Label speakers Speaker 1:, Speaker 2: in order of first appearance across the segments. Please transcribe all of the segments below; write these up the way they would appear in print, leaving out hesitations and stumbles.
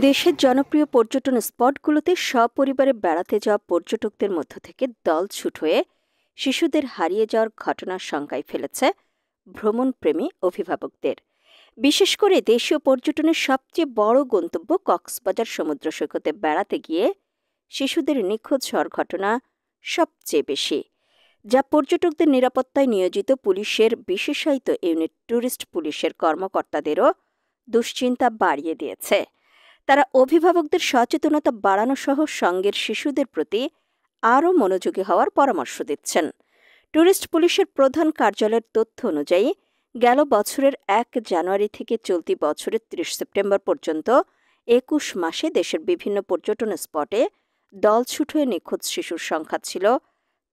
Speaker 1: দেশের জনপ্রিয় পর্যটন স্পটগুলোতে সপরিবারে বেড়াতে যাওয়া পর্যটকদের মধ্য থেকে দলছুট হয়ে শিশুদের হারিয়ে যাওয়ার ঘটনা শঙ্কায় ফেলেছে ভ্রমণপ্রেমী অভিভাবকদের। বিশেষ করে দেশীয় পর্যটনের সবচেয়ে বড় গন্তব্য কক্সবাজার সমুদ্র সৈকতে বেড়াতে গিয়ে শিশুদের নিখোঁজ হওয়ার ঘটনা সবচেয়ে বেশি, যা পর্যটকদের নিরাপত্তায় নিয়োজিত পুলিশের বিশেষায়িত ইউনিট ট্যুরিস্ট পুলিশের কর্মকর্তাদেরও দুশ্চিন্তা বাড়িয়ে দিয়েছে। তারা অভিভাবকদের সচেতনতা বাড়ানো সহ সঙ্গের শিশুদের প্রতি আরও মনোযোগী হওয়ার পরামর্শ দিচ্ছেন। ট্যুরিস্ট পুলিশের প্রধান কার্যালয়ের তথ্য অনুযায়ী গেল বছরের ১ জানুয়ারি থেকে চলতি বছরের ৩০ সেপ্টেম্বর পর্যন্ত ২১ মাসে দেশের বিভিন্ন পর্যটন স্পটে দলছুট হয়ে নিখোঁজ শিশুর সংখ্যা ছিল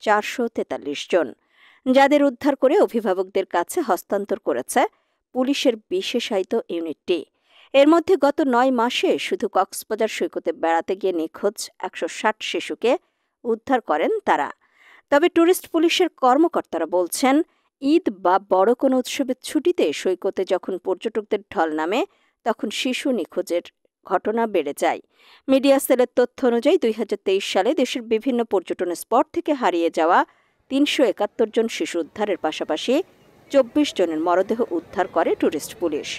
Speaker 1: ৪৪৩ জন, যাদের উদ্ধার করে অভিভাবকদের কাছে হস্তান্তর করেছে পুলিশের বিশেষায়িত ইউনিটটি। এর মধ্যে গত ৯ মাসে শুধু কক্সবাজার সৈকতে বেড়াতে গিয়ে নিখোঁজ ১৬০ শিশুকে উদ্ধার করেন তারা। তবে ট্যুরিস্ট পুলিশের কর্মকর্তারা বলছেন, ঈদ বা বড় কোনো উৎসবের ছুটিতে সৈকতে যখন পর্যটকদের ঢল নামে তখন শিশু নিখোঁজের ঘটনা বেড়ে যায়। মিডিয়া সেলের তথ্য অনুযায়ী ২০২৩ সালে দেশের বিভিন্ন পর্যটন স্পট থেকে হারিয়ে যাওয়া ৩৭১ জন শিশু উদ্ধারের পাশাপাশি ২৪ জনের মরদেহ উদ্ধার করে ট্যুরিস্ট পুলিশ।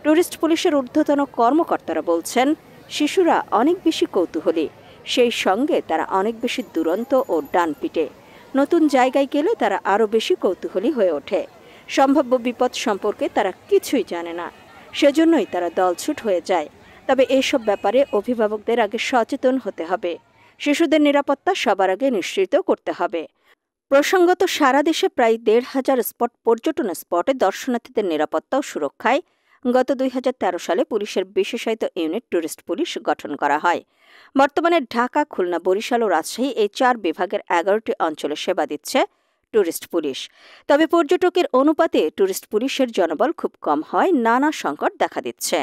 Speaker 1: ট্যুরিস্ট পুলিশের ঊর্ধ্বতন কর্মকর্তারা বলছেন, শিশুরা অনেক বেশি কৌতূহলী, সেই সঙ্গে তারা অনেক বেশি দুরন্ত ও ডানপিটে। নতুন জায়গায় গেলে তারা আরও বেশি কৌতূহলী হয়ে ওঠে। সম্ভাব্য বিপদ সম্পর্কে তারা কিছুই জানে না, সেজন্যই তারা দলছুট হয়ে যায়। তবে এসব ব্যাপারে অভিভাবকদের আগে সচেতন হতে হবে। শিশুদের নিরাপত্তা সবার আগে নিশ্চিত করতে হবে। প্রসঙ্গত, সারা দেশে প্রায় ১৫০০ পর্যটন স্পটে দর্শনার্থীদের নিরাপত্তা ও সুরক্ষায় গত ২০১৩ সালে পুলিশের বিশেষায়িত ইউনিট ট্যুরিস্ট পুলিশ গঠন করা হয়। বর্তমানে ঢাকা, খুলনা, বরিশাল ও রাজশাহী এই ৪ বিভাগের ১১টি অঞ্চলে সেবা দিচ্ছে ট্যুরিস্ট পুলিশ। তবে পর্যটকের অনুপাতে ট্যুরিস্ট পুলিশের জনবল খুব কম হয় নানা সংকট দেখা দিচ্ছে।